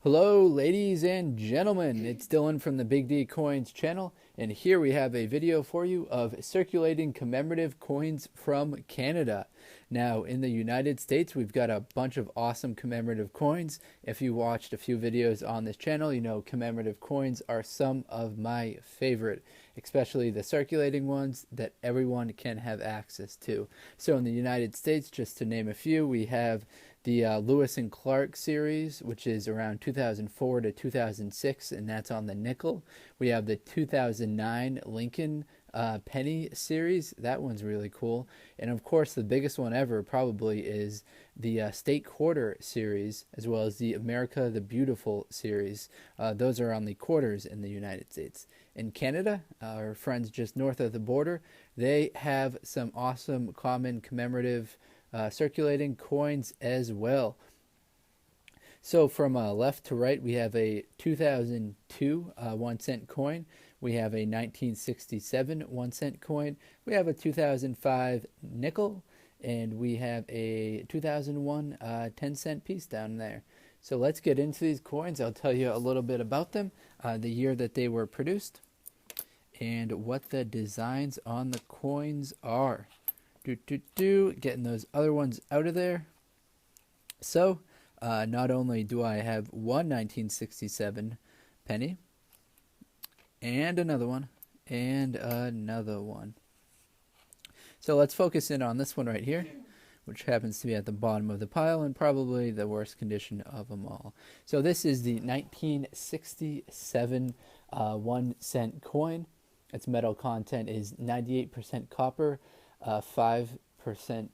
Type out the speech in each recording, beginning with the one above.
Hello ladies and gentlemen, it's Dylan from the Big D Coins channel, and here we have a video for you of circulating commemorative coins from Canada. Now in the United States we've got a bunch of awesome commemorative coins. If you watched a few videos on this channel, you know commemorative coins are some of my favorite, especially the circulating ones that everyone can have access to. So in the United States, just to name a few, we have the Lewis and Clark series, which is around 2004 to 2006, and that's on the nickel. We have the 2009 Lincoln penny series. That one's really cool. And of course, the biggest one ever probably is the State Quarter series, as well as the America the Beautiful series. Those are on the quarters in the United States. In Canada, our friends just north of the border, they have some awesome common commemorative circulating coins as well. So from left to right, we have a 2002 1 cent coin. We have a 1967 1 cent coin. We have a 2005 nickel. And we have a 2001 10 cent piece down there. So let's get into these coins. I'll tell you a little bit about them, the year that they were produced, and what the designs on the coins are. Getting those other ones out of there. So not only do I have one 1967 penny, and another one, and another one. So let's focus in on this one right here, which happens to be at the bottom of the pile and probably the worst condition of them all. So this is the 1967 1 cent coin. Its metal content is 98% copper, 5%,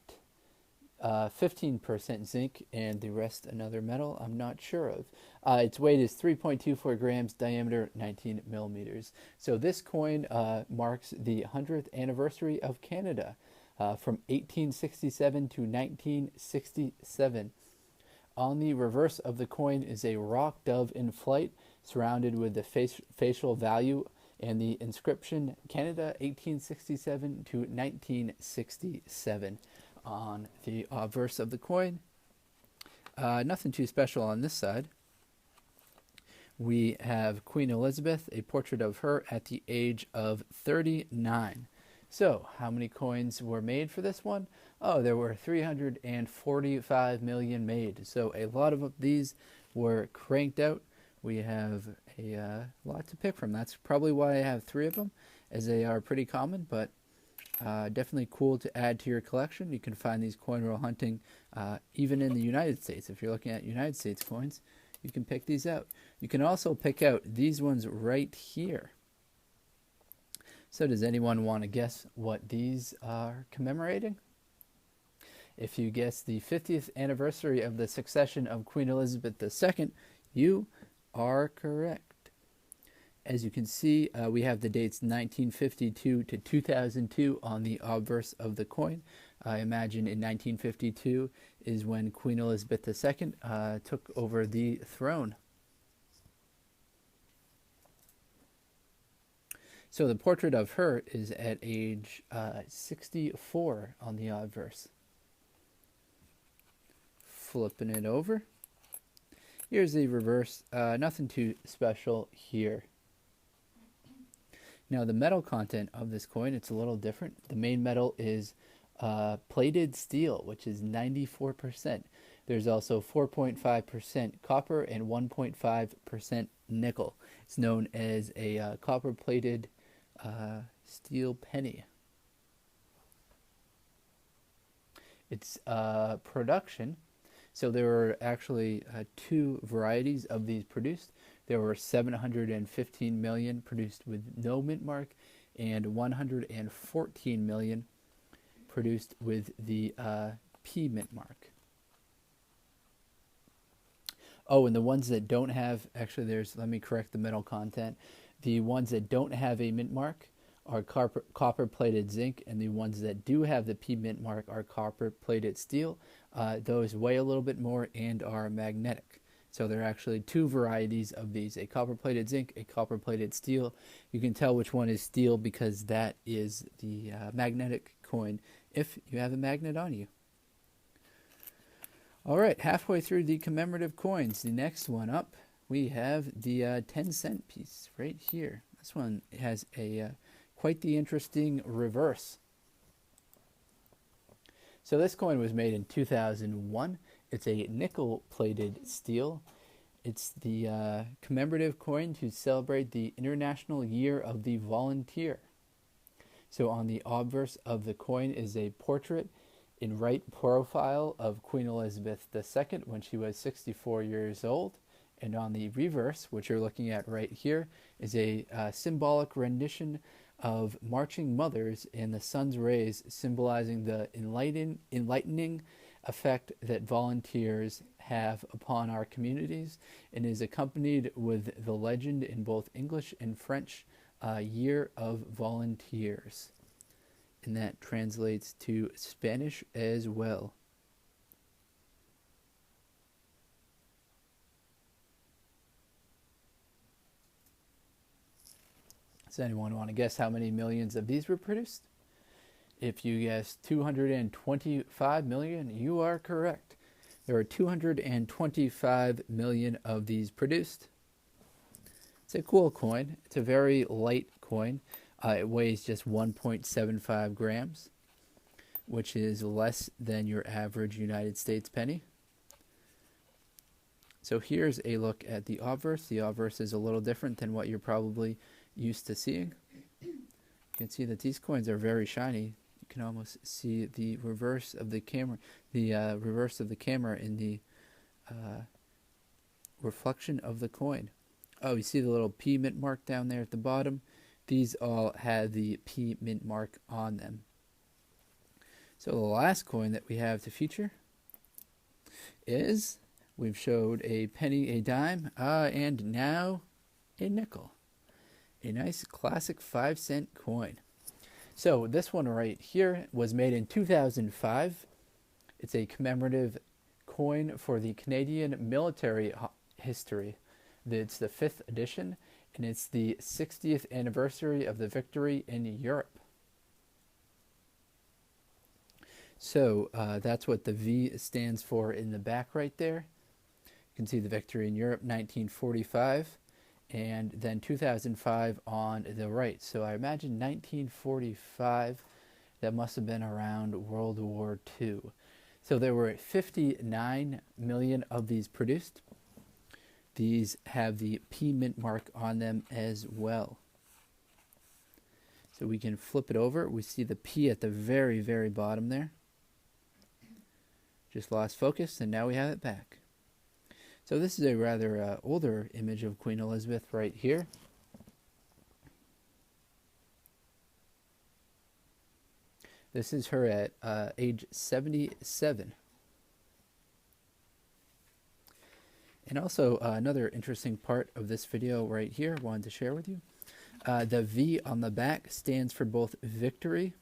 15% zinc, and the rest another metal I'm not sure of. Its weight is 3.24 grams, diameter 19 millimeters. So this coin marks the 100th anniversary of Canada, from 1867 to 1967. On the reverse of the coin is a rock dove in flight, surrounded with the facial value and the inscription Canada 1867 to 1967 on the obverse of the coin. Nothing too special on this side. We have Queen Elizabeth, a portrait of her at the age of 39. So how many coins were made for this one? Oh, there were 345 million made. So a lot of these were cranked out. We have a lot to pick from. That's probably why I have 3 of them, as they are pretty common, but definitely cool to add to your collection. You can find these coin roll hunting even in the United States. If you're looking at United States coins, you can pick these out. You can also pick out these ones right here. So does anyone want to guess what these are commemorating? If you guess the 50th anniversary of the succession of Queen Elizabeth II, you are correct. As you can see, we have the dates 1952 to 2002 on the obverse of the coin. I imagine in 1952 is when Queen Elizabeth II took over the throne. So the portrait of her is at age 64 on the obverse. Flipping it over. Here's the reverse. Nothing too special here. Now the metal content of this coin, it's a little different. The main metal is plated steel, which is 94%. There's also 4.5% copper and 1.5% nickel. It's known as a copper-plated steel penny. Its production. So there were actually 2 varieties of these produced. There were 715 million produced with no mint mark, and 114 million produced with the P mint mark. Oh, and the ones that don't have, actually let me correct the metal content. The ones that don't have a mint mark are copper-plated zinc, and the ones that do have the P mint mark are copper-plated steel. Those weigh a little bit more and are magnetic. So there are actually 2 varieties of these, a copper-plated zinc, a copper-plated steel. You can tell which one is steel because that is the magnetic coin if you have a magnet on you. All right, halfway through the commemorative coins. The next one up, we have the 10-cent piece right here. This one has a quite the interesting reverse. So this coin was made in 2001. It's a nickel-plated steel. It's the commemorative coin to celebrate the International Year of the Volunteer. So on the obverse of the coin is a portrait in right profile of Queen Elizabeth II when she was 64 years old. And on the reverse, which you're looking at right here, is a symbolic rendition of marching mothers in the sun's rays, symbolizing the enlightening effect that volunteers have upon our communities, and is accompanied with the legend in both English and French, Year of Volunteers. And that translates to Spanish as well. Does anyone want to guess how many millions of these were produced? If you guess 225 million, you are correct. There are 225 million of these produced. It's a cool coin. It's a very light coin. It weighs just 1.75 grams, which is less than your average United States penny. So here's a look at the obverse. The obverse is a little different than what you're probably used to seeing. You can see that these coins are very shiny. You can almost see the reverse of the camera, in the reflection of the coin. Oh, you see the little P mint mark down there at the bottom? These all have the P mint mark on them. So the last coin that we have to feature is, we've showed a penny, a dime, and now a nickel. A nice classic 5-cent coin. So this one right here was made in 2005. It's a commemorative coin for the Canadian military history. It's the 5th edition, and it's the 60th anniversary of the victory in Europe. So that's what the V stands for in the back right there. You can see the victory in Europe, 1945. And then 2005 on the right. So I imagine 1945, that must have been around World War II. So there were 59 million of these produced. These have the P mint mark on them as well. So we can flip it over. We see the P at the very, very bottom there. Just lost focus, and now we have it back. So this is a rather older image of Queen Elizabeth right here. This is her at age 77. And also another interesting part of this video right here I wanted to share with you. The V on the back stands for both victory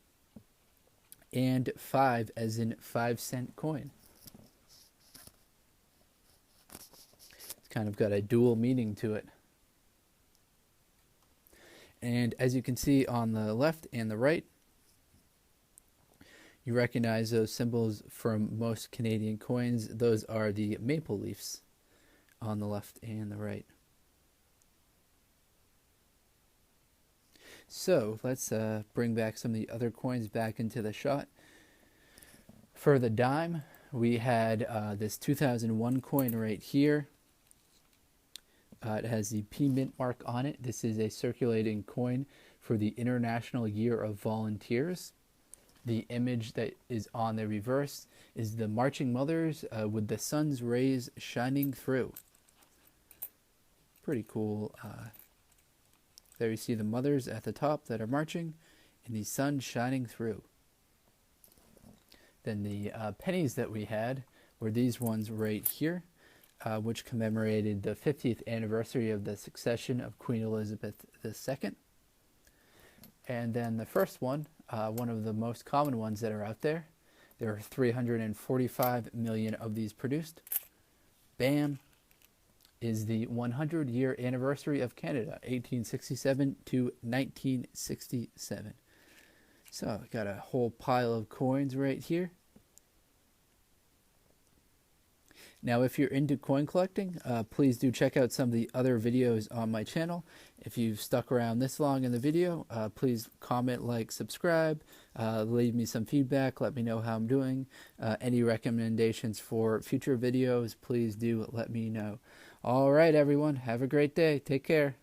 and 5 as in 5-cent coin. Kind of got a dual meaning to it. And as you can see on the left and the right, you recognize those symbols from most Canadian coins. Those are the maple leaves on the left and the right. So let's bring back some of the other coins back into the shot. For the dime, we had this 2001 coin right here. It has the P mint mark on it. This is a circulating coin for the International Year of Volunteers. The image that is on the reverse is the marching mothers with the sun's rays shining through. Pretty cool. There you see the mothers at the top that are marching and the sun shining through. Then the pennies that we had were these ones right here. Which commemorated the 50th anniversary of the succession of Queen Elizabeth II. And then the first one, one of the most common ones that are out there, there are 345 million of these produced. Bam, is the 100-year anniversary of Canada, 1867 to 1967. So I got a whole pile of coins right here. Now, if you're into coin collecting, please do check out some of the other videos on my channel. If you've stuck around this long in the video, please comment, like, subscribe, leave me some feedback, let me know how I'm doing. Any recommendations for future videos, please do let me know. All right, everyone, have a great day. Take care.